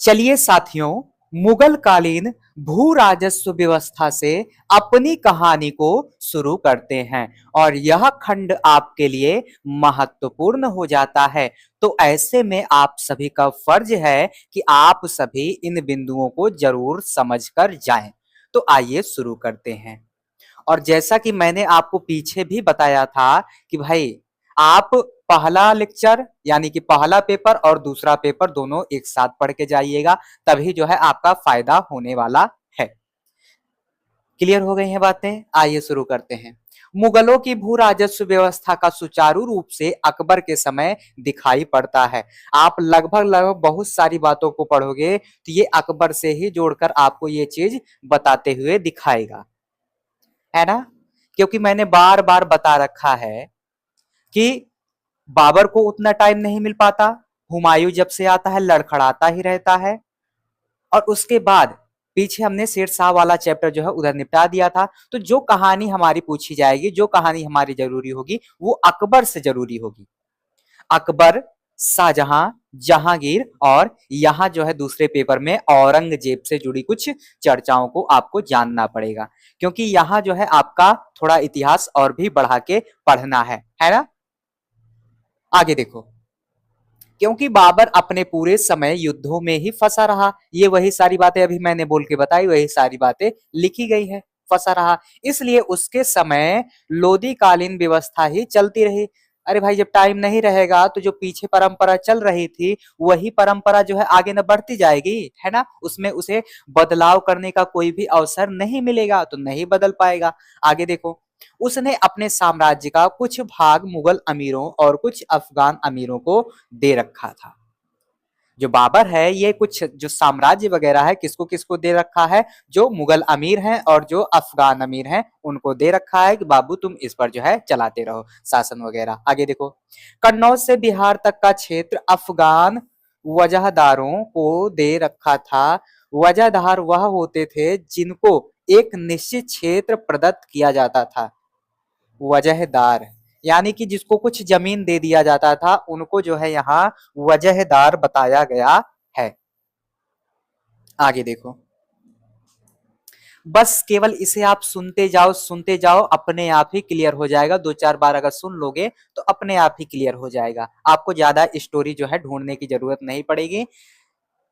चलिए साथियों, मुगल कालीन भू राजस्व व्यवस्था से अपनी कहानी को शुरू करते हैं और यह खंड आपके लिए महत्वपूर्ण हो जाता है। तो ऐसे में आप सभी का फर्ज है कि आप सभी इन बिंदुओं को जरूर समझकर जाएं। तो आइए शुरू करते हैं। और जैसा कि मैंने आपको पीछे भी बताया था कि भाई आप पहला लेक्चर यानी कि पहला पेपर और दूसरा पेपर दोनों एक साथ पढ़ के जाइएगा, तभी जो है आपका फायदा होने वाला है। क्लियर हो गई हैं बातें? आइए शुरू करते हैं। मुगलों की भू राजस्व व्यवस्था का सुचारू रूप से अकबर के समय दिखाई पड़ता है। आप लगभग बहुत सारी बातों को पढ़ोगे तो ये अकबर से ही जोड़कर आपको ये चीज बताते हुए दिखाएगा, है ना? क्योंकि मैंने बार बार बता रखा है कि बाबर को उतना टाइम नहीं मिल पाता, हुमायूं जब से आता है लड़खड़ाता ही रहता है। और उसके बाद पीछे हमने शेर शाह वाला चैप्टर जो है उधर निपटा दिया था। तो जो कहानी हमारी पूछी जाएगी, जो कहानी हमारी जरूरी होगी, वो अकबर से जरूरी होगी। अकबर, शाहजहां, जहांगीर और यहाँ जो है दूसरे पेपर में औरंगजेब से जुड़ी कुछ चर्चाओं को आपको जानना पड़ेगा, क्योंकि यहाँ जो है आपका थोड़ा इतिहास और भी बढ़ा के पढ़ना है ना? आगे देखो, क्योंकि बाबर अपने पूरे समय युद्धों में ही फंसा रहा। ये वही सारी बातें अभी मैंने बोल के बताई, वही सारी बातें लिखी गई है। फंसा रहा, इसलिए उसके समय लोधी कालीन व्यवस्था ही चलती रही। अरे भाई, जब टाइम नहीं रहेगा तो जो पीछे परंपरा चल रही थी वही परंपरा जो है आगे न बढ़ती जाएगी, है ना? उसमें उसे बदलाव करने का कोई भी अवसर नहीं मिलेगा, तो नहीं बदल पाएगा। आगे देखो, उसने अपने साम्राज्य का कुछ भाग मुगल अमीरों और कुछ अफगान अमीरों को दे रखा था। जो बाबर है ये कुछ जो साम्राज्य वगैरह है किसको किसको दे रखा है? जो मुगल अमीर हैं और जो अफगान अमीर हैं उनको दे रखा है कि बाबू तुम इस पर जो है चलाते रहो शासन वगैरह। आगे देखो, कन्नौज से बिहार तक का क्षेत्र अफगान वजहदारों को दे रखा था। वजहदार वह होते थे जिनको एक निश्चित क्षेत्र प्रदत्त किया जाता था। वजहदार यानी कि जिसको कुछ जमीन दे दिया जाता था उनको जो है यहाँ वजहदार बताया गया है। आगे देखो, बस केवल इसे आप सुनते जाओ, अपने आप ही क्लियर हो जाएगा। दो चार बार अगर सुन लोगे तो अपने आप ही क्लियर हो जाएगा। आपको ज्यादा स्टोरी जो है ढूंढने की जरूरत नहीं पड़ेगी।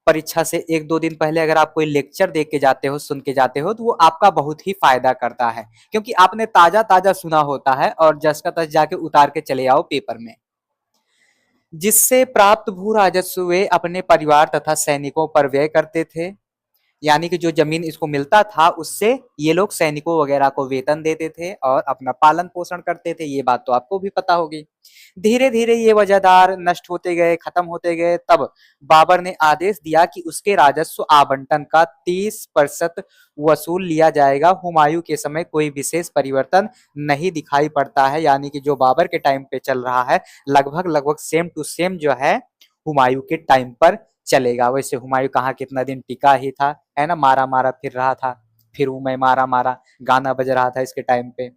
परीक्षा से एक दो दिन पहले अगर आप कोई लेक्चर देख के जाते हो, सुन के जाते हो, तो वो आपका बहुत ही फायदा करता है, क्योंकि आपने ताजा ताजा सुना होता है और जस का तस जाके उतार के चले आओ पेपर में। जिससे प्राप्त भू राजस्व वे अपने परिवार तथा सैनिकों पर व्यय करते थे। यानी कि जो जमीन इसको मिलता था उससे ये लोग सैनिकों वगैरह को वेतन देते थे और अपना पालन पोषण करते थे। ये बात तो आपको भी पता होगी। धीरे धीरे ये वजहदार नष्ट होते गए, खत्म होते गए। तब बाबर ने आदेश दिया कि उसके राजस्व आवंटन का 30% वसूल लिया जाएगा। हुमायूं के समय कोई विशेष परिवर्तन नहीं दिखाई पड़ता है, यानी कि जो बाबर के टाइम पे चल रहा है लगभग लगभग सेम टू सेम जो है हुमायूं के टाइम पर चलेगा। वैसे हुमायूं कहाँ कितना दिन टिका ही था, है ना? मारा मारा फिर रहा था, फिर मैं मारा मारा गाना बज रहा था इसके टाइम पे।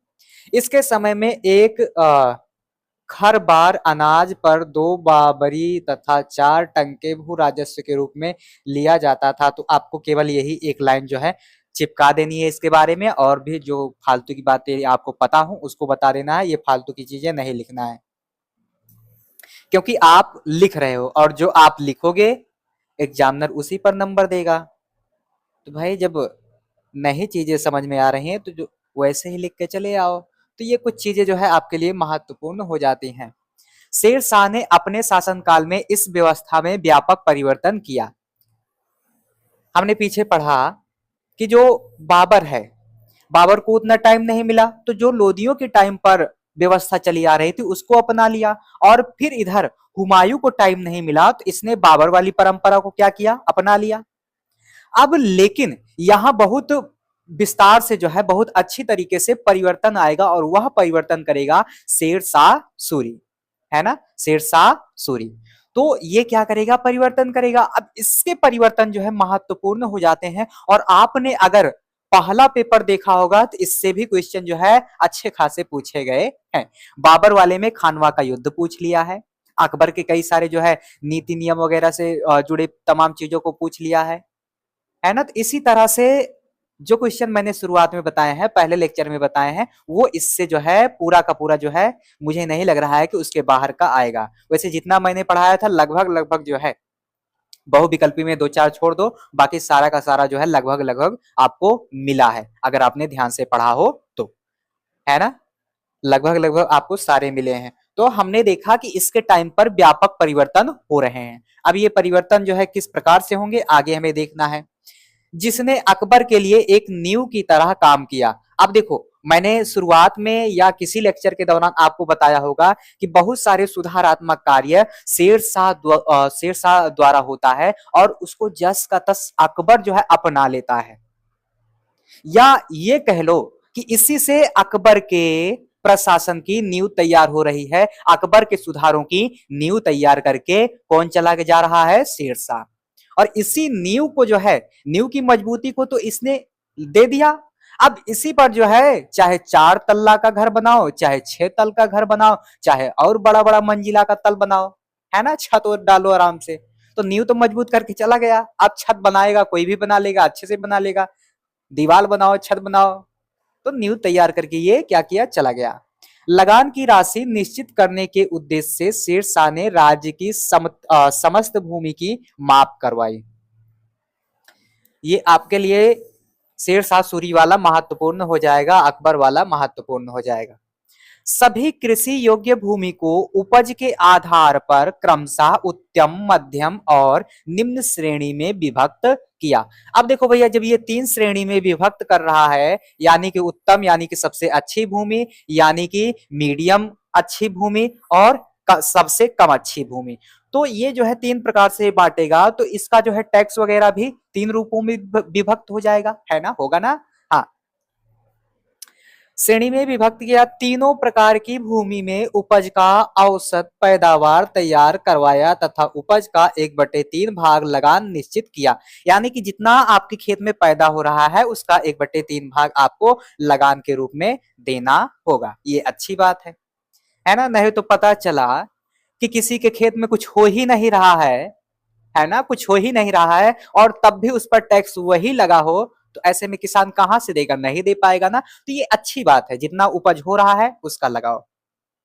इसके समय में एक खर बार अनाज पर 2 बाबरी तथा 4 टंके भू राजस्व के रूप में लिया जाता था। तो आपको केवल यही एक लाइन जो है चिपका देनी है इसके बारे में, और भी जो फालतू की बातें आपको पता हो उसको बता देना है। ये फालतू की चीजें नहीं लिखना है, क्योंकि आप लिख रहे हो और जो आप लिखोगे एग्जामिनर उसी पर नंबर देगा। तो भाई जब नहीं चीजें समझ में आ रही हैं तो जो वैसे ही लिख के चले आओ। तो ये कुछ चीजें जो है आपके लिए महत्वपूर्ण हो जाती हैं। शेर शाह ने अपने शासनकाल में इस व्यवस्था में व्यापक परिवर्तन किया। हमने पीछे पढ़ा कि जो बाबर है, बाबर को उतना टाइम नहीं मिला, तो जो लोदियों के टाइम पर व्यवस्था चली आ रही थी उसको अपना लिया। और फिर इधर हुमायूं को टाइम नहीं मिला तो इसने बाबर वाली परंपरा को क्या किया? अपना लिया। अब लेकिन यहां बहुत विस्तार से जो है बहुत अच्छी तरीके से परिवर्तन आएगा और वह परिवर्तन करेगा शेर शाह सूरी, है ना? शेर शाह सूरी। तो ये क्या करेगा? परिवर्तन करेगा। अब इसके परिवर्तन जो है महत्वपूर्ण हो जाते हैं। और आपने अगर पहला पेपर देखा होगा तो इससे भी क्वेश्चन जो है अच्छे खासे पूछे गए हैं। बाबर वाले में खानवा का युद्ध पूछ लिया है। अकबर के कई सारे जो है नीति नियम वगैरह से जुड़े तमाम चीजों को पूछ लिया है ना। तो इसी तरह से जो क्वेश्चन मैंने शुरुआत में बताए हैं, पहले लेक्चर में बताए हैं, वो इससे जो है पूरा का पूरा जो है मुझे नहीं लग रहा है कि उसके बाहर का आएगा। वैसे जितना मैंने पढ़ाया था लगभग लगभग जो है बहुविकल्पी में 2-4 छोड़ दो, बाकी सारा का सारा जो है लगभग लगभग आपको मिला है, अगर आपने ध्यान से पढ़ा हो तो, है ना। लगभग लगभग आपको सारे मिले हैं। तो हमने देखा कि इसके टाइम पर व्यापक परिवर्तन हो रहे हैं। अब ये परिवर्तन जो है किस प्रकार से होंगे आगे हमें देखना है। जिसने अकबर के लिए एक नींव की तरह काम किया। अब देखो मैंने शुरुआत में या किसी लेक्चर के दौरान आपको बताया होगा कि बहुत सारे सुधारात्मक कार्य शेरशाह द्वारा होता है और उसको जस का तस अकबर जो है अपना लेता है, या ये कह लो कि इसी से अकबर के प्रशासन की नींव तैयार हो रही है। अकबर के सुधारों की नींव तैयार करके कौन चला के जा रहा है? शेरशाह। और इसी नींव को जो है, नींव की मजबूती को तो इसने दे दिया। अब इसी पर जो है चाहे 4 तल्ला का घर बनाओ, चाहे 6 तल का घर बनाओ, चाहे और बड़ा बड़ा मंजिला का तल बनाओ, है ना, छत और डालो आराम से। तो नींव तो मजबूत करके चला गया। अब छत बनाएगा कोई भी बना लेगा, अच्छे से बना लेगा। दीवार बनाओ, छत बनाओ, तो नींव तैयार करके ये क्या किया? चला गया। लगान की राशि निश्चित करने के उद्देश्य से शेरशाह ने राज्य की समस्त भूमि की माप करवाई। ये आपके लिए शेरशाह सूरी वाला महत्वपूर्ण हो जाएगा, अकबर वाला महत्वपूर्ण हो जाएगा। सभी कृषि योग्य भूमि को उपज के आधार पर क्रमशः उत्तम, मध्यम और निम्न श्रेणी में विभक्त किया। अब देखो भैया, जब ये 3 श्रेणी में विभक्त कर रहा है, यानी कि उत्तम यानी कि सबसे अच्छी भूमि, यानी कि मीडियम अच्छी भूमि, और सबसे कम अच्छी भूमि, तो ये जो है 3 प्रकार से बांटेगा। तो इसका जो है टैक्स वगैरह भी 3 रूपों में विभक्त हो जाएगा, है ना, होगा ना। हाँ, श्रेणी में विभक्त किया। तीनों प्रकार की भूमि में उपज का औसत पैदावार तैयार करवाया तथा उपज का 1/3 भाग लगान निश्चित किया। यानी कि जितना आपके खेत में पैदा हो रहा है उसका 1/3 भाग आपको लगान के रूप में देना होगा। ये अच्छी बात है ना। नहीं तो पता चला कि किसी के खेत में कुछ हो ही नहीं रहा है ना, कुछ हो ही नहीं रहा है, और तब भी उस पर टैक्स वही लगा हो, तो ऐसे में किसान कहां से देगा? नहीं दे पाएगा ना। तो ये अच्छी बात है, जितना उपज हो रहा है उसका लगाओ,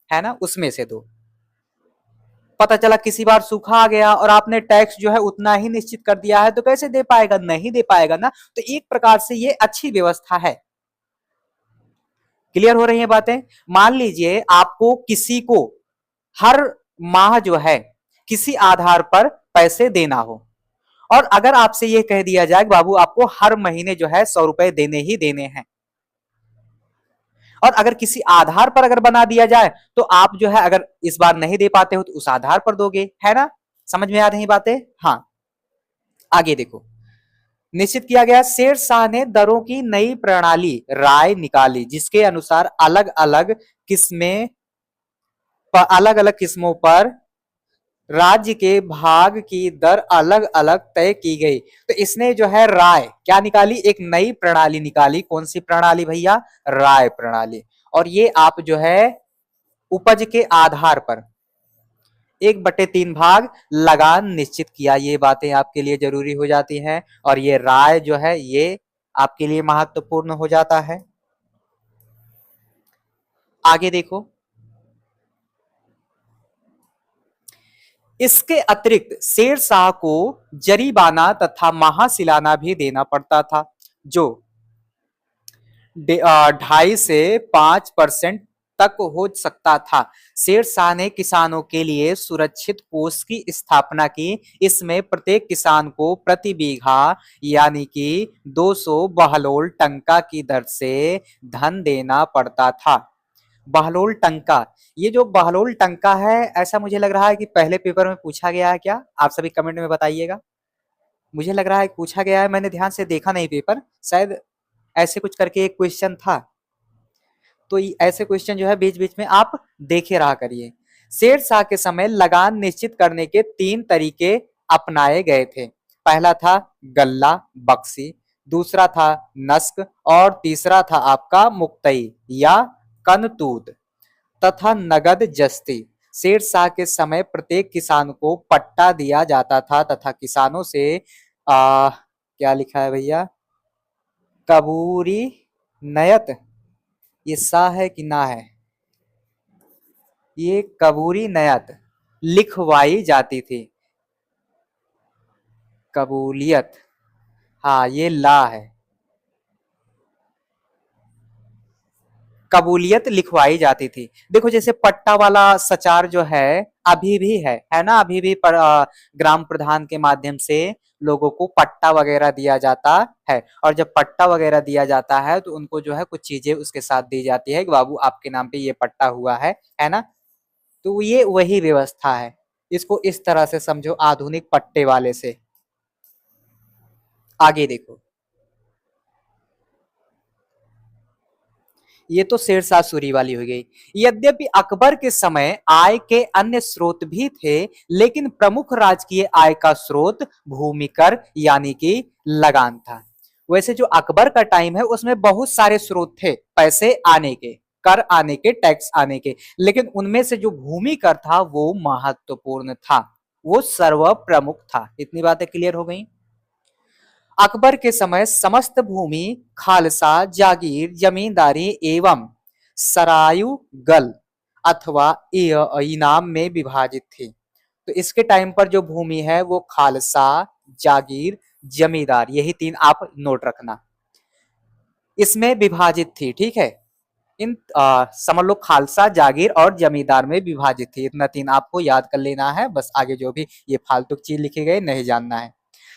है ना, उसमें से दो। पता चला किसी बार सूखा आ गया और आपने टैक्स जो है उतना ही निश्चित कर दिया है, तो कैसे दे पाएगा? नहीं दे पाएगा ना। तो एक प्रकार से ये अच्छी व्यवस्था है। क्लियर हो रही है बातें? मान लीजिए आपको किसी को हर माह जो है किसी आधार पर पैसे देना हो, और अगर आपसे यह कह दिया जाए बाबू आपको हर महीने जो है 100 रुपए देने ही देने हैं, और अगर किसी आधार पर अगर बना दिया जाए तो आप जो है अगर इस बार नहीं दे पाते हो तो उस आधार पर दोगे, है ना। समझ में आ रही बातें? हाँ, आगे देखो। निश्चित किया गया। शेरशाह ने दरों की नई प्रणाली राय निकाली, जिसके अनुसार अलग अलग किस्मों पर राज्य के भाग की दर अलग अलग तय की गई। तो इसने जो है राय क्या निकाली? एक नई प्रणाली निकाली। कौन सी प्रणाली भैया? राय प्रणाली। और ये आप जो है उपज के आधार पर 1/3 भाग लगान निश्चित किया। ये बातें आपके लिए जरूरी हो जाती हैं, और ये राय जो है ये आपके लिए महत्वपूर्ण हो जाता है। आगे देखो। इसके अतिरिक्त शेरशाह को जरीबाना तथा महासिलाना भी देना पड़ता था, जो 2.5 से 5% तक हो सकता था। शेरशाह ने किसानों के लिए सुरक्षित कोष की स्थापना की। इसमें प्रत्येक किसान को प्रति बीघा यानी कि 200 बहलोल टंका की दर से धन देना पड़ता था। बहलोल टंका, ये जो बहलोल टंका है, ऐसा मुझे लग रहा है कि पहले पेपर में पूछा गया है क्या? आप सभी कमेंट में बताइएगा। मुझे लग रहा है पूछा गया है, मैंने ध्यान से देखा नहीं पेपर, शायद ऐसे कुछ करके एक क्वेश्चन था। तो ऐसे क्वेश्चन जो है बीच बीच में आप देखे रहा करिए। शेरशाह के समय लगान निश्चित करने के 3 तरीके अपनाए गए थे। पहला था गल्ला बक्सी, दूसरा था नस्क, और तीसरा था आपका मुक्तई या कनतूत तथा नगद जस्ती। शेरशाह के समय प्रत्येक किसान को पट्टा दिया जाता था तथा किसानों से क्या लिखा है भैया, कबूरी नयत, ये सा है कि ना है, ये कबूरी नयत लिखवाई जाती थी। कबूलियत, हाँ ये ला है, कबूलियत लिखवाई जाती थी। देखो जैसे पट्टा वाला सचार जो है अभी भी है ना, अभी भी ग्राम प्रधान के माध्यम से लोगों को पट्टा वगैरह दिया जाता है। और जब पट्टा वगैरह दिया जाता है तो उनको जो है कुछ चीजें उसके साथ दी जाती है कि बाबू आपके नाम पे ये पट्टा हुआ है ना। तो ये वही व्यवस्था है, इसको इस तरह से समझो आधुनिक पट्टे वाले से। आगे देखो, ये तो शेरशाह सूरी वाली हो गई। यद्यपि अकबर के समय आय के अन्य स्रोत भी थे, लेकिन प्रमुख राजकीय आय का स्रोत भूमि कर यानी कि लगान था। वैसे जो अकबर का टाइम है उसमें बहुत सारे स्रोत थे पैसे आने के, कर आने के, टैक्स आने के, लेकिन उनमें से जो भूमि कर था वो महत्वपूर्ण था, वो सर्व प्रमुख था। इतनी बातें क्लियर हो गई। अकबर के समय समस्त भूमि खालसा, जागीर, जमींदारी एवं सरायुगल अथवा इनाम में विभाजित थी। तो इसके टाइम पर जो भूमि है वो खालसा, जागीर, जमींदार, यही तीन आप नोट रखना, इसमें विभाजित थी। ठीक है, इन समझ लो खालसा, जागीर और जमींदार में विभाजित थी। इतना तीन आपको याद कर लेना है, बस आगे जो भी ये फालतू चीज लिखी गई नहीं जानना है।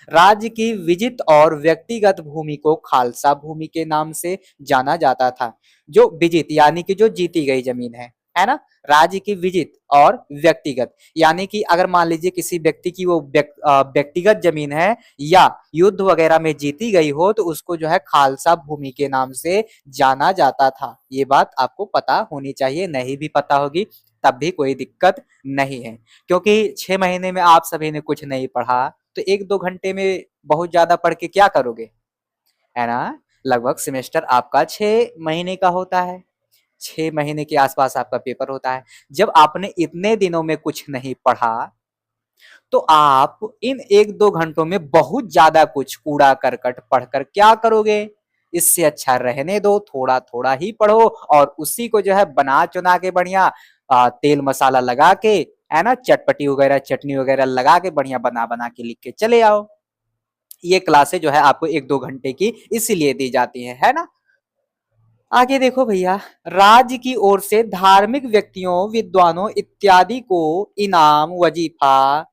राज्य की विजित और व्यक्तिगत भूमि को खालसा भूमि के नाम से जाना जाता था। जो विजित यानी कि जो जीती गई जमीन है ना। राज्य की विजित और व्यक्तिगत यानी कि अगर मान लीजिए किसी व्यक्ति की वो व्यक्तिगत जमीन है या युद्ध वगैरह में जीती गई हो तो उसको जो है खालसा भूमि के नाम से जाना जाता था। ये बात आपको पता होनी चाहिए, नहीं भी पता होगी तब भी कोई दिक्कत नहीं है, क्योंकि 6 महीने में आप सभी ने कुछ नहीं पढ़ा तो 1-2 घंटे में बहुत ज्यादा पढ़ के क्या करोगे, है ना। लगभग सेमेस्टर आपका 6 महीने का होता है, 6 महीने के आसपास आपका पेपर होता है। जब आपने इतने दिनों में कुछ नहीं पढ़ा तो आप इन 1-2 घंटों में बहुत ज्यादा कुछ कूड़ा करकट पढ़कर क्या करोगे। इससे अच्छा रहने दो, थोड़ा थोड़ा ही पढ़ो और उसी को जो है बना चुना के बढ़िया तेल मसाला लगा के, है ना, चटपटी वगैरह चटनी वगैरह लगा के बढ़िया बना बना के लिख के चले आओ। ये क्लासें जो है आपको 1-2 घंटे की इसीलिए दी जाती है ना। आगे देखो भैया, राज्य की ओर से धार्मिक व्यक्तियों, विद्वानों इत्यादि को इनाम, वजीफा,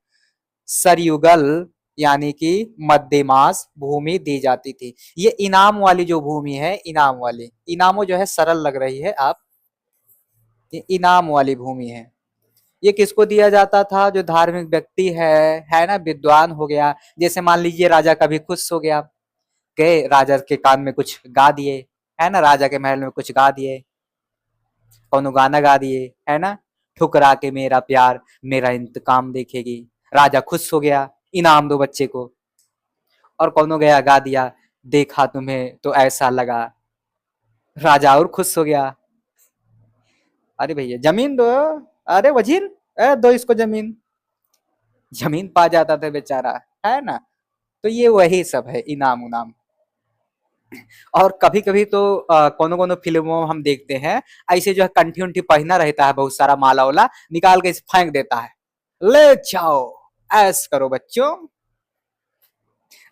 सरयुगल यानी कि मध्यमास भूमि दी जाती थी। ये इनाम वाली जो भूमि है, इनाम वाली, इनामो जो है सरल लग रही है आप, ये इनाम वाली भूमि है। ये किसको दिया जाता था, जो धार्मिक व्यक्ति है ना, विद्वान हो गया। जैसे मान लीजिए राजा कभी खुश हो गया, गए राजा के कान में कुछ गा दिए, है ना, राजा के महल में कुछ गा दिए, कौनो गाना गा दिए, है ना, ठुकरा के मेरा प्यार मेरा इंतकाम देखेगी, राजा खुश हो गया, इनाम दो बच्चे को। और कौनो गया गा दिया, देखा तुम्हें तो ऐसा लगा, राजा और खुश हो गया, अरे भैया जमीन दो, अरे वजीर दो इसको जमीन, जमीन पा जाता था बेचारा, है ना। तो ये वही सब है इनाम उनाम। और कभी कभी तो कोनो कोनो फिल्मों में हम देखते हैं ऐसे जो है कंठी उंठी पहना रहता है, बहुत सारा माला वाला निकाल के फेंक देता है, ले जाओ ऐस करो बच्चों।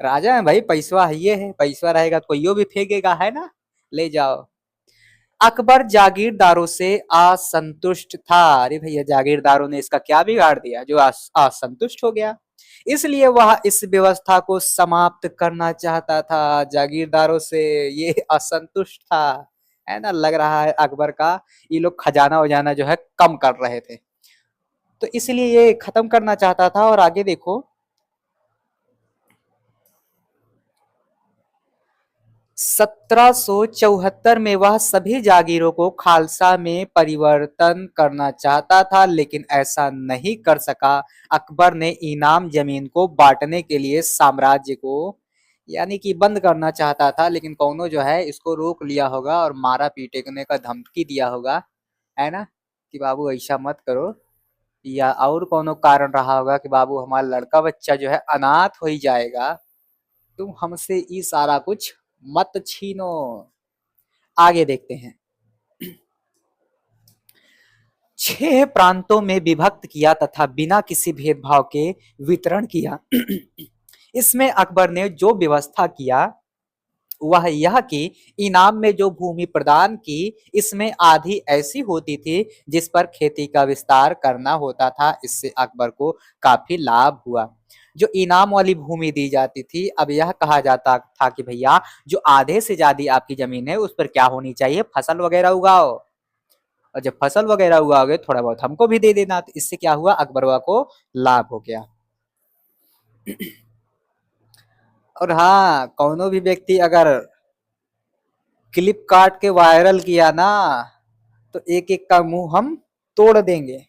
राजा है भाई, पैसा है, ये है पैसा रहेगा तो कोई भी फेंकेगा, है ना, ले जाओ। अकबर जागीरदारों से असंतुष्ट था। अरे भैया जागीरदारों ने इसका क्या बिगाड़ दिया जो असंतुष्ट हो गया, इसलिए वह इस व्यवस्था को समाप्त करना चाहता था। जागीरदारों से ये असंतुष्ट था, है ना, लग रहा है अकबर का ये लोग खजाना वजाना जो है कम कर रहे थे, तो इसलिए ये खत्म करना चाहता था। और आगे देखो, 1774 में वह सभी जागीरों को खालसा में परिवर्तन करना चाहता था, लेकिन ऐसा नहीं कर सका। अकबर ने इनाम जमीन को बांटने के लिए साम्राज्य को यानी कि बंद करना चाहता था, लेकिन कौनो जो है इसको रोक लिया होगा और मारा पीटने का धमकी दिया होगा, है ना, कि बाबू ऐसा मत करो, या और कोनो कारण रहा होगा कि बाबू हमारा लड़का बच्चा जो है अनाथ हो ही जाएगा, तुम हमसे ये सारा कुछ मत छीनो। आगे देखते हैं। 6 प्रांतों में विभक्त किया तथा बिना किसी भेदभाव के वितरण किया। इसमें अकबर ने जो व्यवस्था किया वह यह कि इनाम में जो भूमि प्रदान की, इसमें आधी ऐसी होती थी जिस पर खेती का विस्तार करना होता था। इससे अकबर को काफी लाभ हुआ। जो इनाम वाली भूमि दी जाती थी, अब यह कहा जाता था कि भैया जो आधे से ज्यादा आपकी जमीन है उस पर क्या होनी चाहिए, फसल वगैरह उगाओ, और जब फसल वगैरह उगाओगे थोड़ा बहुत हमको भी दे देना। तो इससे क्या हुआ, अकबरवा को लाभ हो गया। और हाँ, कौनो भी व्यक्ति अगर क्लिप काट के वायरल किया ना, तो एक एक का मुंह हम तोड़ देंगे।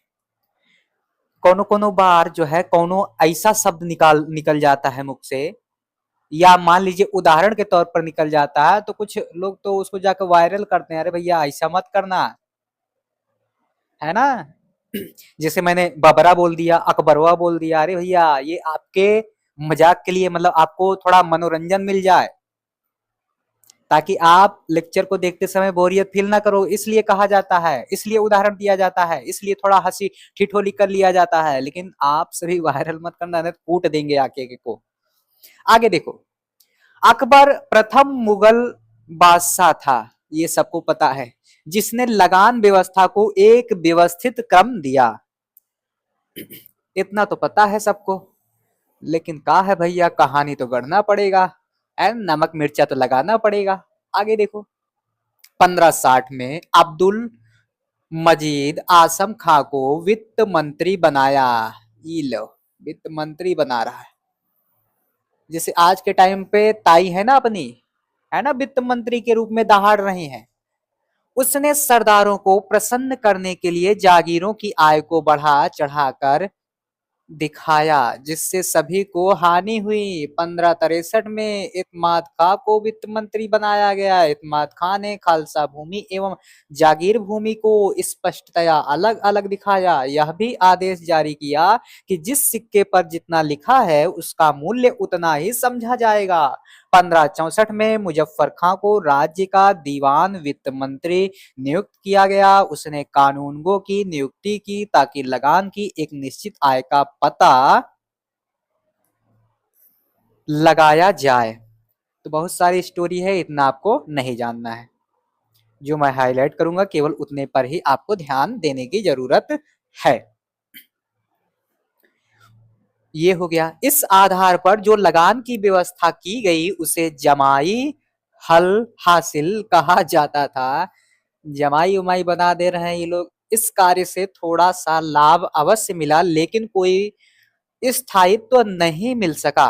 कोनो कोनो बार जो है कोनो ऐसा शब्द निकल जाता है मुख से, या मान लीजिए उदाहरण के तौर पर निकल जाता है, तो कुछ लोग तो उसको जाकर वायरल करते हैं, अरे भैया ऐसा मत करना, है ना। जैसे मैंने बबरा बोल दिया, अकबरवा बोल दिया, अरे भैया ये आपके मजाक के लिए, मतलब आपको थोड़ा मनोरंजन मिल जाए, ताकि आप लेक्चर को देखते समय बोरियत फील ना करो, इसलिए कहा जाता है, इसलिए उदाहरण दिया जाता है, इसलिए थोड़ा हंसी ठिठोली कर लिया जाता है। लेकिन आप सभी वायरल मत करना, नहीं तो कूट देंगे आके को। आगे देखो, अकबर प्रथम मुगल बादशाह था, ये सबको पता है, जिसने लगान व्यवस्था को एक व्यवस्थित क्रम दिया। इतना तो पता है सबको, लेकिन का है भैया, कहानी तो गढ़ना पड़ेगा, एंड नमक मिर्चा तो लगाना पड़ेगा। आगे देखो, 1560 में अब्दुल मजीद आसम खां को वित्त मंत्री बनाया। ये लो, वित्त मंत्री बना रहा है। जैसे आज के टाइम पे ताई है ना अपनी, है ना, वित्त मंत्री के रूप में दहाड़ रही हैं। उसने सरदारों को प्रसन्न करने के लिए जागीरों की आय को बढ़ा चढ़ाकर दिखाया, जिससे सभी को हानि हुई। 1563 में इत्माद खां को वित्त मंत्री बनाया गया। इत्माद खां ने खालसा भूमि एवं जागीर भूमि को स्पष्टतया अलग अलग दिखाया। यह भी आदेश जारी किया कि जिस सिक्के पर जितना लिखा है उसका मूल्य उतना ही समझा जाएगा। 1564 में मुजफ्फर खां को राज्य का दीवान वित्त मंत्री नियुक्त किया गया। उसने कानूनगो की नियुक्ति की ताकि लगान की एक निश्चित आय का पता लगाया जाए। तो बहुत सारी स्टोरी है, इतना आपको नहीं जानना है। जो मैं हाईलाइट करूंगा केवल उतने पर ही आपको ध्यान देने की जरूरत है। ये हो गया। इस आधार पर जो लगान की व्यवस्था की गई उसे जमाई हल हासिल कहा जाता था। जमाई उमाई बना दे रहे हैं ये लोग। इस कार्य से थोड़ा सा लाभ अवश्य मिला, लेकिन कोई स्थायित्व नहीं मिल सका।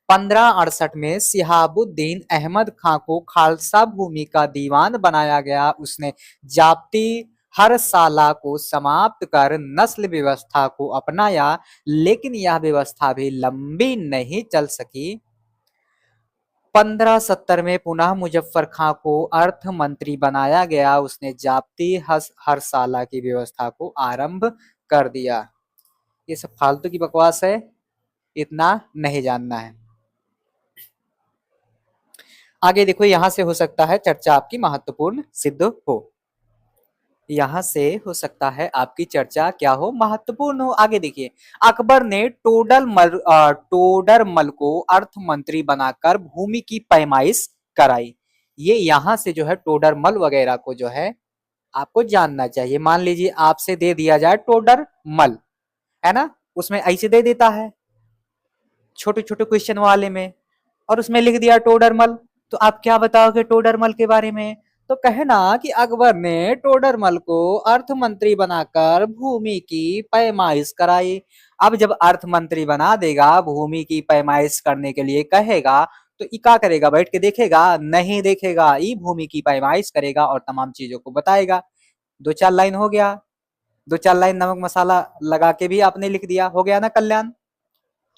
1568 में सिहाबुद्दीन अहमद खां को खालसा भूमि का दीवान बनाया गया। उसने जाप्ती हर साला को समाप्त कर नस्ल व्यवस्था को अपनाया, लेकिन यह व्यवस्था भी लंबी नहीं चल सकी। 1570 में पुनः मुजफ्फर खां को अर्थ मंत्री बनाया गया। उसने जाप्ती हर साला की व्यवस्था को आरंभ कर दिया। ये सब फालतू की बकवास है, इतना नहीं जानना है। आगे देखो, यहां से हो सकता है चर्चा आपकी महत्वपूर्ण सिद्ध हो। यहां से हो सकता है आपकी चर्चा क्या हो, महत्वपूर्ण हो। आगे देखिए, अकबर ने टोडरमल को अर्थ मंत्री बनाकर भूमि की पैमाइश कराई। ये यहां से जो है टोडरमल वगैरह को जो है आपको जानना चाहिए। मान लीजिए आपसे दे दिया जाए टोडरमल, है ना, उसमें ऐसे दे देता है छोटे छोटे क्वेश्चन वाले में, और उसमें लिख दिया टोडरमल, तो आप क्या बताओगे टोडरमल के बारे में? तो कहना कि अकबर ने टोडरमल को अर्थ मंत्री बनाकर भूमि की पैमाइश कराई। अब जब अर्थ मंत्री बना देगा, भूमि की पैमाइश करने के लिए कहेगा, तो ये क्या करेगा, बैठ के देखेगा? नहीं देखेगा, ये भूमि की पैमाइश करेगा और तमाम चीजों को बताएगा। दो चार लाइन हो गया, दो चार लाइन नमक मसाला लगा के भी आपने लिख दिया, हो गया ना कल्याण।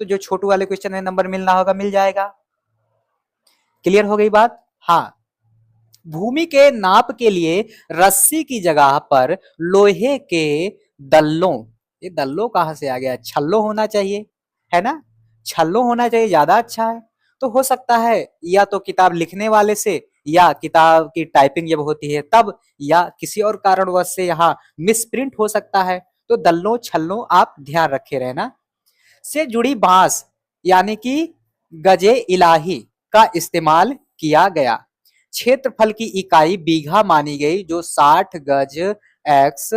तो जो छोटू वाले क्वेश्चन में नंबर मिलना होगा मिल जाएगा। क्लियर हो गई बात? हाँ। भूमि के नाप के लिए रस्सी की जगह पर लोहे के दल्लों ये दल्लो कहाँ से आ गया, छल्लो होना चाहिए, है ना, छल्लो होना चाहिए, ज्यादा अच्छा है। तो हो सकता है या तो किताब लिखने वाले से, या किताब की टाइपिंग जब होती है तब, या किसी और कारणवश से यहाँ मिसप्रिंट हो सकता है। तो दल्लो छल्लो आप ध्यान रखे रहना। से जुड़ी बांस यानी कि गजे इलाही का इस्तेमाल किया गया। क्षेत्रफल की इकाई बीघा मानी गई, जो 60 गज एक्स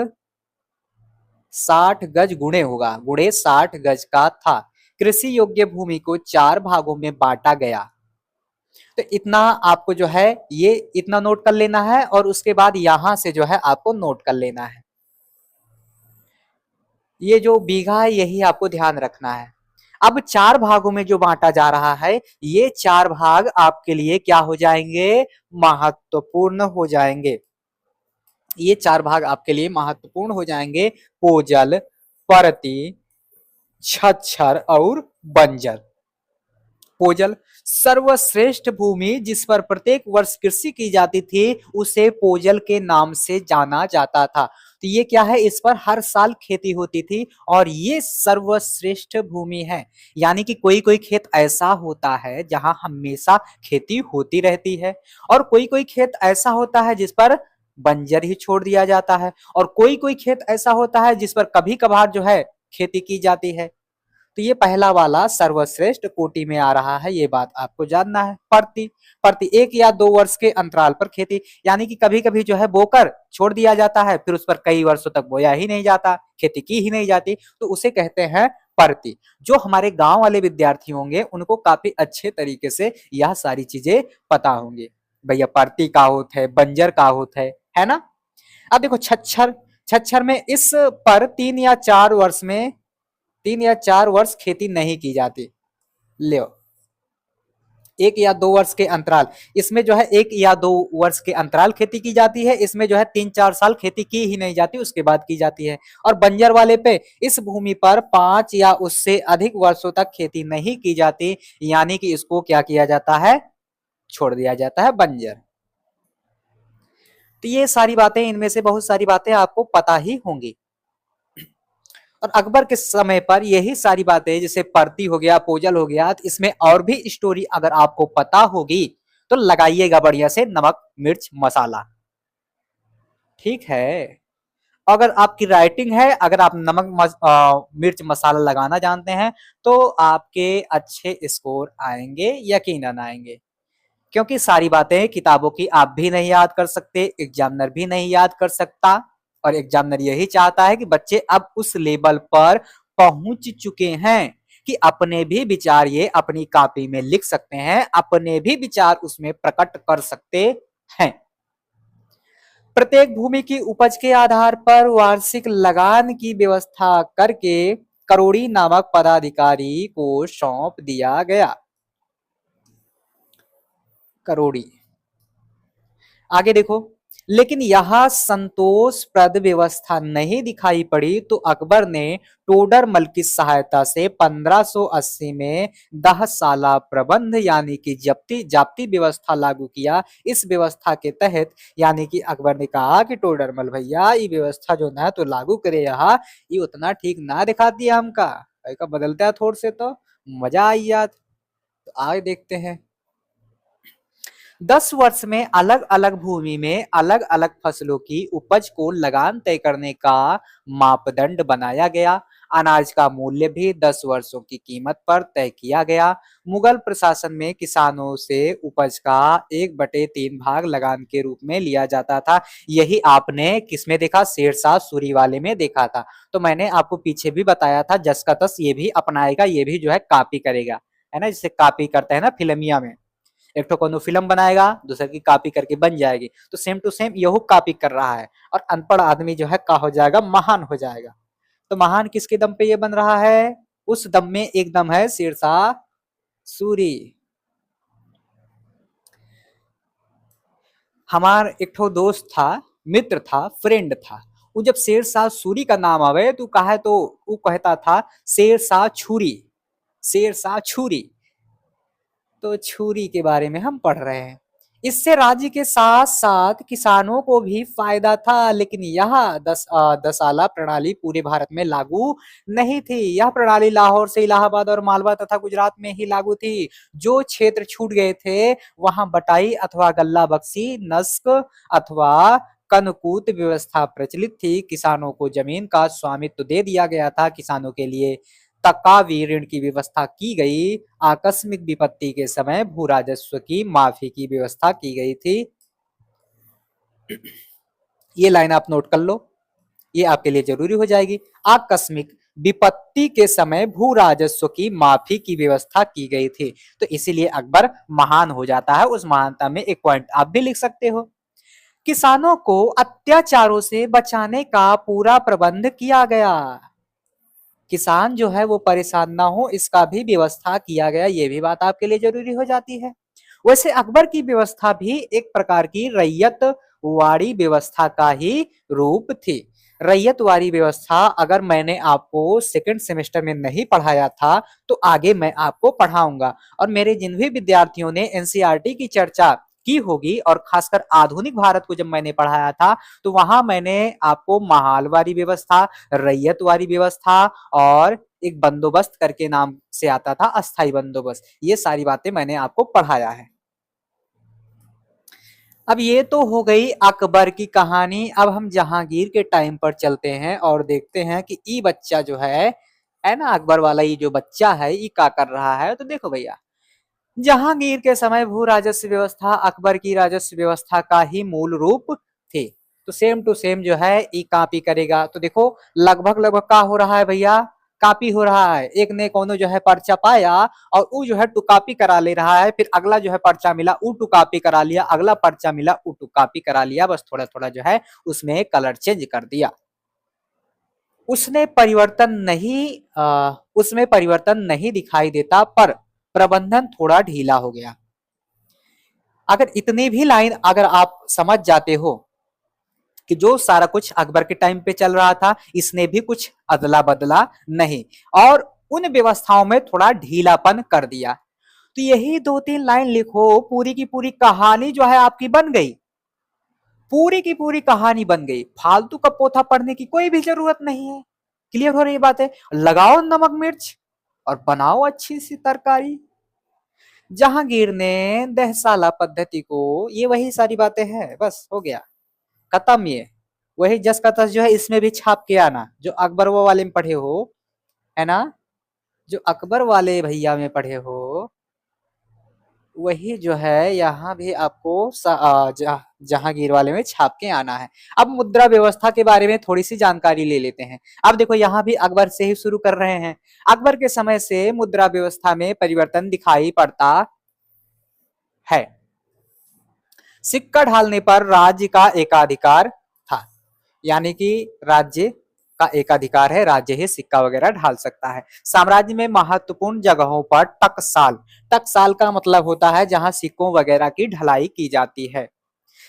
60 गज गुणे होगा, गुणे 60 गज का था। कृषि योग्य भूमि को 4 भागों में बांटा गया। तो इतना आपको जो है ये इतना नोट कर लेना है, और उसके बाद यहां से जो है आपको नोट कर लेना है। ये जो बीघा है यही आपको ध्यान रखना है। अब 4 भागों में जो बांटा जा रहा है, ये 4 भाग आपके लिए क्या हो जाएंगे, महत्वपूर्ण हो जाएंगे। ये 4 भाग आपके लिए महत्वपूर्ण हो जाएंगे, पोजल, परती, छच्छर और बंजर। पोजल सर्वश्रेष्ठ भूमि जिस पर प्रत्येक वर्ष कृषि की जाती थी, उसे पोजल के नाम से जाना जाता था। तो ये क्या है, इस पर हर साल खेती होती थी, और ये सर्वश्रेष्ठ भूमि है। यानी कि कोई कोई खेत ऐसा होता है जहां हमेशा खेती होती रहती है, और कोई कोई खेत ऐसा होता है जिस पर बंजर ही छोड़ दिया जाता है, और कोई कोई खेत ऐसा होता है जिस पर कभी कभार जो है खेती की जाती है। तो ये पहला वाला सर्वश्रेष्ठ कोटि में आ रहा है, ये बात आपको जानना है। प्रति प्रति 1 या 2 वर्ष के अंतराल पर खेती, यानी कि कभी कभी जो है बोकर छोड़ दिया जाता है, फिर उस पर कई वर्षों तक बोया ही नहीं जाता, खेती की ही नहीं जाती, तो उसे कहते हैं प्रति। जो हमारे गांव वाले विद्यार्थी होंगे उनको काफी अच्छे तरीके से यह सारी चीजें पता होंगी। भैया प्रति का होता है, बंजर का होता है ना। अब देखो छच्छर, छच्छर में इस पर 3 या 4 वर्ष खेती नहीं की जाती। ले 1 या 2 वर्ष के अंतराल, इसमें जो है 1 या 2 वर्ष के अंतराल खेती की जाती है, इसमें जो है 3-4 साल खेती की ही नहीं जाती, उसके बाद की जाती है। और बंजर वाले पे इस भूमि पर 5 या उससे अधिक वर्षों तक खेती नहीं की जाती, यानी कि इसको क्या किया जाता है, छोड़ दिया जाता है, बंजर। तो ये सारी बातें, इनमें से बहुत सारी बातें आपको पता ही होंगी। और अकबर के समय पर यही सारी बातें, जैसे परती हो गया, पोजल हो गया, तो इसमें और भी स्टोरी अगर आपको पता होगी तो लगाइएगा बढ़िया से नमक मिर्च मसाला, ठीक है। अगर आपकी राइटिंग है, अगर आप मिर्च मसाला लगाना जानते हैं, तो आपके अच्छे स्कोर आएंगे, यकीनन आएंगे। क्योंकि सारी बातें किताबों की आप भी नहीं याद कर सकते, एग्जामिनर भी नहीं याद कर सकता, और एग्जामिनर यही चाहता है कि बच्चे अब उस लेवल पर पहुंच चुके हैं कि अपने भी विचार ये अपनी कॉपी में लिख सकते हैं, अपने भी विचार उसमें प्रकट कर सकते हैं। प्रत्येक भूमि की उपज के आधार पर वार्षिक लगान की व्यवस्था करके करोड़ी नामक पदाधिकारी को सौंप दिया गया। करोड़ी, आगे देखो, लेकिन यह संतोषप्रद व्यवस्था नहीं दिखाई पड़ी, तो अकबर ने टोडरमल की सहायता से 1580 में 10 साला प्रबंध यानी कि जब्ती जाप्ती व्यवस्था लागू किया। इस व्यवस्था के तहत यानी कि अकबर ने कहा कि टोडरमल भैया ये व्यवस्था जो ना तो लागू करे, यहाँ ये उतना ठीक ना दिखा दिया हमका, का बदलता है थोड़ से तो मजा आई याद। तो आगे देखते हैं। 10 वर्ष में अलग अलग भूमि में अलग अलग फसलों की उपज को लगान तय करने का मापदंड बनाया गया। अनाज का मूल्य भी 10 वर्षों की कीमत पर तय किया गया। मुगल प्रशासन में किसानों से उपज का 1/3 भाग लगान के रूप में लिया जाता था। यही आपने किसमें देखा, शेरशाह सूरी वाले में देखा था। तो मैंने आपको पीछे भी बताया था, जस का तस ये भी अपनाएगा, ये भी जो है कॉपी करेगा, है ना, जिसे कॉपी करते हैं ना फिल्मिया में, एक तो कोनो फिल्म बनाएगा, दूसरे की कॉपी करके बन जाएगी, तो सेम टू सेम यही कॉपी कर रहा है, और अनपढ़ आदमी जो है का हो जाएगा, महान हो जाएगा। तो महान किसके दम पे ये बन रहा है, उस दम में एक दम है शेरशाह सूरी। हमार एक ठो दोस्त था, मित्र था, फ्रेंड था, वो जब शेरशाह सूरी का नाम आवे तो कहे तो वो कहता था शेरशाह छुरी, शेरशाह छुरी। तो छुरी के बारे में हम पढ़ रहे हैं। इससे राज्य के साथ साथ किसानों को भी फायदा था, लेकिन यह दसाला प्रणाली पूरे भारत में लागू नहीं थी। यह प्रणाली लाहौर से इलाहाबाद और मालवा तथा गुजरात में ही लागू थी। जो क्षेत्र छूट गए थे वहां बटाई अथवा गल्ला बख्शी, नस्क अथवा कनकूत व्यवस्था प्रचलित थी। किसानों को जमीन का स्वामित्व दे दिया गया था। किसानों के लिए तकावी ऋण की व्यवस्था की गई। आकस्मिक विपत्ति के समय भू राजस्व की माफी की व्यवस्था की गई थी। ये लाइन आप नोट कर लो, ये आपके लिए जरूरी हो जाएगी। आकस्मिक विपत्ति के समय भू राजस्व की माफी की व्यवस्था की गई थी। तो इसीलिए अकबर महान हो जाता है। उस महानता में एक पॉइंट आप भी लिख सकते हो। किसानों को अत्याचारों से बचाने का पूरा प्रबंध किया गया। किसान जो है वो परेशान ना हो, इसका भी व्यवस्था किया गया। ये भी बात आपके लिए जरूरी हो जाती है। वैसे अकबर की व्यवस्था भी एक प्रकार की रैयत वाड़ी व्यवस्था का ही रूप थी। रैयत वाड़ी व्यवस्था अगर मैंने आपको सेकंड सेमेस्टर में नहीं पढ़ाया था तो आगे मैं आपको पढ़ाऊंगा। और मेरे जिन भी विद्यार्थियों ने एनसीईआरटी की चर्चा की होगी और खासकर आधुनिक भारत को जब मैंने पढ़ाया था तो वहां मैंने आपको महालवारी व्यवस्था, रैयत वारी व्यवस्था और एक बंदोबस्त करके नाम से आता था अस्थाई बंदोबस्त, ये सारी बातें मैंने आपको पढ़ाया है। अब ये तो हो गई अकबर की कहानी। अब हम जहांगीर के टाइम पर चलते हैं और देखते हैं कि ये बच्चा जो है ना, अकबर वाला ये जो बच्चा है ये क्या कर रहा है। तो देखो भैया, जहांगीर के समय भू राजस्व व्यवस्था अकबर की राजस्व व्यवस्था का ही मूल रूप थे। तो सेम टू सेम जो है ई कॉपी करेगा। तो देखो लगभग लगभग का हो रहा है भैया, कॉपी हो रहा है। एक ने कोनो जो है पर्चा पाया और वो जो है टू कॉपी करा ले रहा है, फिर अगला जो है पर्चा मिला वो टू कॉपी करा लिया, अगला पर्चा मिला वो टू कॉपी करा लिया, बस थोड़ा थोड़ा जो है उसमें कलर चेंज कर दिया। उसने परिवर्तन नहीं उसमें परिवर्तन नहीं दिखाई देता, पर प्रबंधन थोड़ा ढीला हो गया। अगर इतनी भी लाइन अगर आप समझ जाते हो कि जो सारा कुछ अकबर के टाइम पे चल रहा था इसने भी कुछ अदला बदला नहीं और उन व्यवस्थाओं में थोड़ा ढीलापन कर दिया। तो यही दो तीन लाइन लिखो, पूरी की पूरी कहानी जो है आपकी बन गई। पूरी की पूरी कहानी बन गई। फालतू का पोथा पढ़ने की कोई भी जरूरत नहीं है। क्लियर हो रही बात है। लगाओ नमक मिर्च और बनाओ अच्छी सी तरकारी। जहांगीर ने दहसाला पद्धति को, ये वही सारी बातें हैं, बस हो गया खत्म। ये वही जस का तस जो है इसमें भी छाप के आना, जो अकबर वो वाले में पढ़े हो, है ना, जो अकबर वाले भैया में पढ़े हो वही जो है यहाँ भी आपको जहांगीर वाले में छाप के आना है। अब मुद्रा व्यवस्था के बारे में थोड़ी सी जानकारी ले लेते हैं। अब देखो यहाँ भी अकबर से ही शुरू कर रहे हैं। अकबर के समय से मुद्रा व्यवस्था में परिवर्तन दिखाई पड़ता है। सिक्का ढालने पर राज्य का एकाधिकार था, यानी कि राज्य का एकाधिकार है, राज्य ही सिक्का वगैरह ढाल सकता है। साम्राज्य में महत्वपूर्ण जगहों पर टकसाल, टकसाल का मतलब होता है जहां सिक्कों वगैरह की ढलाई की जाती है,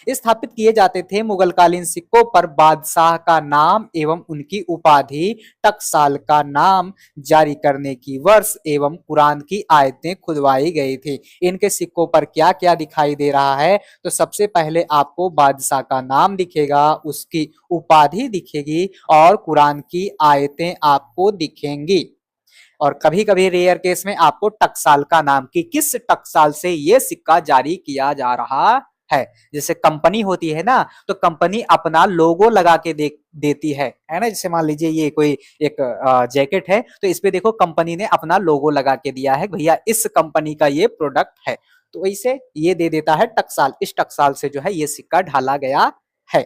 स्थापित किए जाते थे। मुगलकालीन सिक्कों पर बादशाह का नाम एवं उनकी उपाधि, टकसाल का नाम जारी करने की वर्ष एवं कुरान की आयतें खुदवाई गई थी। इनके सिक्कों पर क्या क्या दिखाई दे रहा है, तो सबसे पहले आपको बादशाह का नाम दिखेगा, उसकी उपाधि दिखेगी और कुरान की आयतें आपको दिखेंगी। और कभी कभी रेयर केस में आपको टकसाल का नाम, कि किस टकसाल से ये सिक्का जारी किया जा रहा है। जैसे कंपनी होती है ना, तो कंपनी अपना लोगो लगा के देती है ना। जैसे मान लीजिए ये कोई एक जैकेट है तो इस पे देखो कंपनी ने अपना लोगो लगा के दिया है, भैया इस कंपनी का ये प्रोडक्ट है। तो वैसे ये दे देता है टकसाल, इस टकसाल से जो है ये सिक्का ढाला गया है।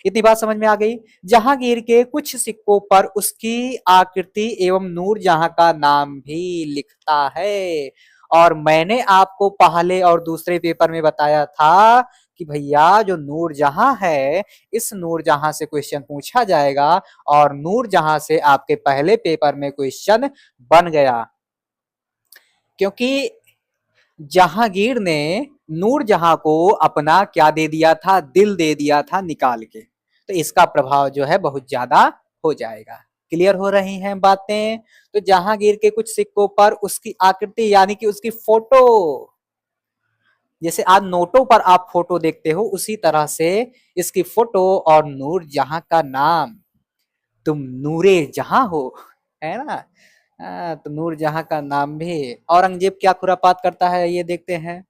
इतनी बात समझ में आ गई। जहांगीर के कुछ सिक्कों पर उसकी आकृति एवं नूरजहां का नाम भी लिखता है। और मैंने आपको पहले और दूसरे पेपर में बताया था कि भैया जो नूरजहां है, इस नूरजहां से क्वेश्चन पूछा जाएगा और नूरजहां से आपके पहले पेपर में क्वेश्चन बन गया, क्योंकि जहांगीर ने नूरजहां को अपना क्या दे दिया था, दिल दे दिया था निकाल के। तो इसका प्रभाव जो है बहुत ज्यादा हो जाएगा। क्लियर हो रही हैं बातें। तो जहांगीर के कुछ सिक्कों पर उसकी आकृति यानी कि उसकी फोटो जैसे आज नोटों पर आप फोटो देखते हो, उसी तरह से इसकी फोटो और नूर जहां का नाम, तुम नूरे जहां हो, है ना। तो नूर जहां का नाम भी। औरंगजेब क्या खुरापात करता है ये देखते हैं।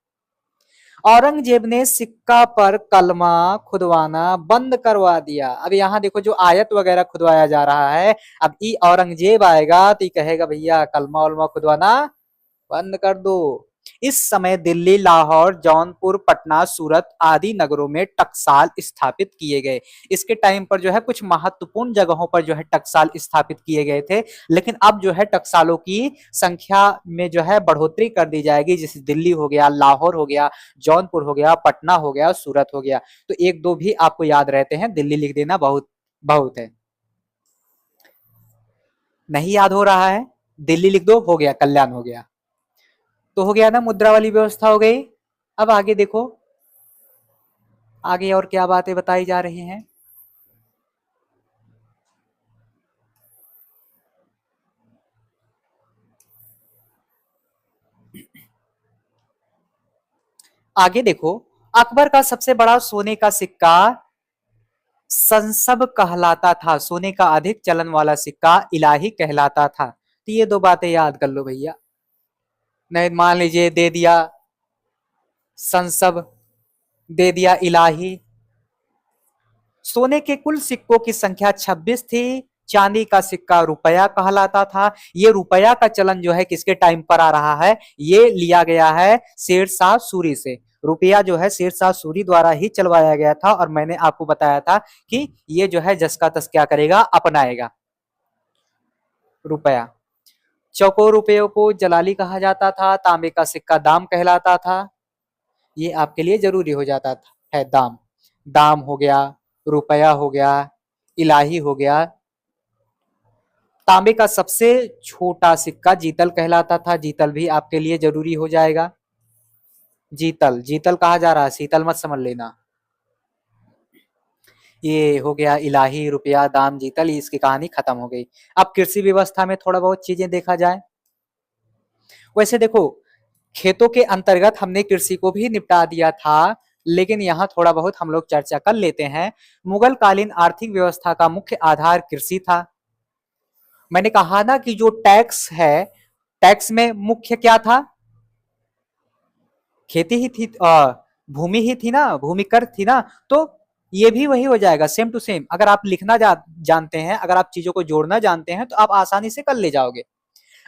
औरंगजेब ने सिक्का पर कलमा खुदवाना बंद करवा दिया। अब यहाँ देखो जो आयत वगैरह खुदवाया जा रहा है, अब ई औरंगजेब आएगा तो ये कहेगा भैया कलमा उलमा खुदवाना बंद कर दो। इस समय दिल्ली, लाहौर, जौनपुर, पटना, सूरत आदि नगरों में टकसाल स्थापित किए गए। इसके टाइम पर जो है कुछ महत्वपूर्ण जगहों पर जो है टकसाल स्थापित किए गए थे, लेकिन अब जो है टकसालों की संख्या में जो है बढ़ोतरी कर दी जाएगी। जैसे दिल्ली हो गया, लाहौर हो गया, जौनपुर हो गया, पटना हो गया, सूरत हो गया। तो एक दो भी आपको याद रहते हैं, दिल्ली लिख देना बहुत बहुत है। नहीं याद हो रहा है, दिल्ली लिख दो, हो गया, कल्याण हो गया। तो हो गया ना, मुद्रा वाली व्यवस्था हो गई। अब आगे देखो, आगे और क्या बातें बताई जा रही हैं। आगे देखो, अकबर का सबसे बड़ा सोने का सिक्का संसब कहलाता था। सोने का अधिक चलन वाला सिक्का इलाही कहलाता था। तो ये दो बातें याद कर लो भैया। नहीं मान लीजिए दे दिया संसब, दे दिया इलाही। सोने के कुल सिक्कों की संख्या 26 थी। चांदी का सिक्का रुपया कहलाता था। ये रुपया का चलन जो है किसके टाइम पर आ रहा है, ये लिया गया है शेरशाह सूरी से। रुपया जो है शेरशाह सूरी द्वारा ही चलवाया गया था, और मैंने आपको बताया था कि ये जो है जस का तस क्या करेगा, अपनाएगा रुपया। चौकोर रुपयों को जलाली कहा जाता था। तांबे का सिक्का दाम कहलाता था। ये आपके लिए जरूरी हो जाता था, है दाम। दाम हो गया, रुपया हो गया, इलाही हो गया। तांबे का सबसे छोटा सिक्का जीतल कहलाता था। जीतल भी आपके लिए जरूरी हो जाएगा। जीतल, जीतल कहा जा रहा है, शीतल मत समझ लेना। ये हो गया इलाही, रुपया, दाम, जीतल, इसकी कहानी खत्म हो गई। अब कृषि व्यवस्था में थोड़ा बहुत चीजें देखा जाए। वैसे देखो, खेतों के अंतर्गत हमने कृषि को भी निपटा दिया था, लेकिन यहाँ थोड़ा बहुत हम लोग चर्चा कर लेते हैं। मुगल कालीन आर्थिक व्यवस्था का मुख्य आधार कृषि था। मैंने कहा ना कि जो टैक्स है, टैक्स में मुख्य क्या था, खेती ही थी, भूमि ही थी ना, भूमि कर थी ना। तो ये भी वही हो जाएगा, सेम टू सेम। अगर आप लिखना जानते हैं, अगर आप चीजों को जोड़ना जानते हैं, तो आप आसानी से कर ले जाओगे।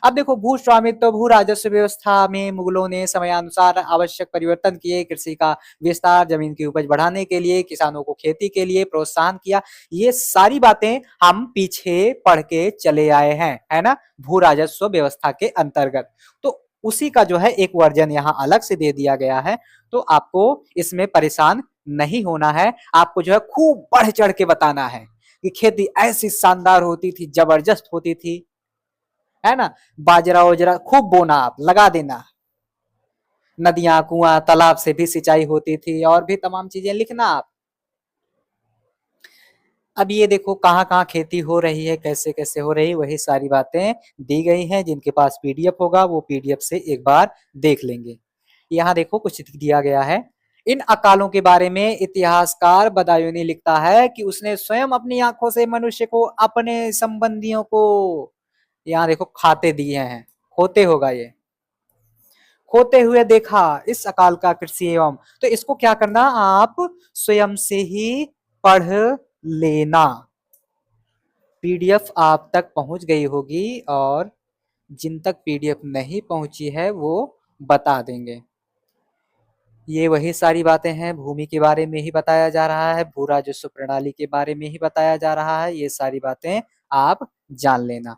अब देखो, भू स्वामित्व, भू राजस्व व्यवस्था में मुगलों ने समयानुसार आवश्यक परिवर्तन किए। कृषि का विस्तार, जमीन की उपज बढ़ाने के लिए, किसानों को खेती के लिए प्रोत्साहन किया। ये सारी बातें हम पीछे पढ़ के चले आए हैं, है ना, भू राजस्व व्यवस्था के अंतर्गत। तो उसी का जो है एक वर्जन यहाँ अलग से दे दिया गया है। तो आपको इसमें परेशान नहीं होना है। आपको जो है खूब बढ़ चढ़ के बताना है कि खेती ऐसी शानदार होती थी, जबरदस्त होती थी, है ना। बाजरा वजरा खूब बोना, आप लगा देना। नदियां, कुआं, तालाब से भी सिंचाई होती थी, और भी तमाम चीजें लिखना आप। अब ये देखो कहाँ कहाँ खेती हो रही है, कैसे कैसे हो रही है, वही सारी बातें दी गई हैं। जिनके पास पीडीएफ होगा वो पीडीएफ से एक बार देख लेंगे। यहाँ देखो कुछ दिया गया है। इन अकालों के बारे में इतिहासकार बदायूंनी लिखता है कि उसने स्वयं अपनी आंखों से मनुष्य को, अपने संबंधियों को, यहाँ देखो खाते दिए हैं, खोते होगा ये, खोते हुए देखा इस अकाल का कृषि एवं। तो इसको क्या करना, आप स्वयं से ही पढ़ लेना। पीडीएफ आप तक पहुंच गई होगी, और जिन तक पीडीएफ नहीं पहुंची है वो बता देंगे। ये वही सारी बातें हैं, भूमि के बारे में ही बताया जा रहा है, भू राजस्व प्रणाली के बारे में ही बताया जा रहा है। ये सारी बातें आप जान लेना।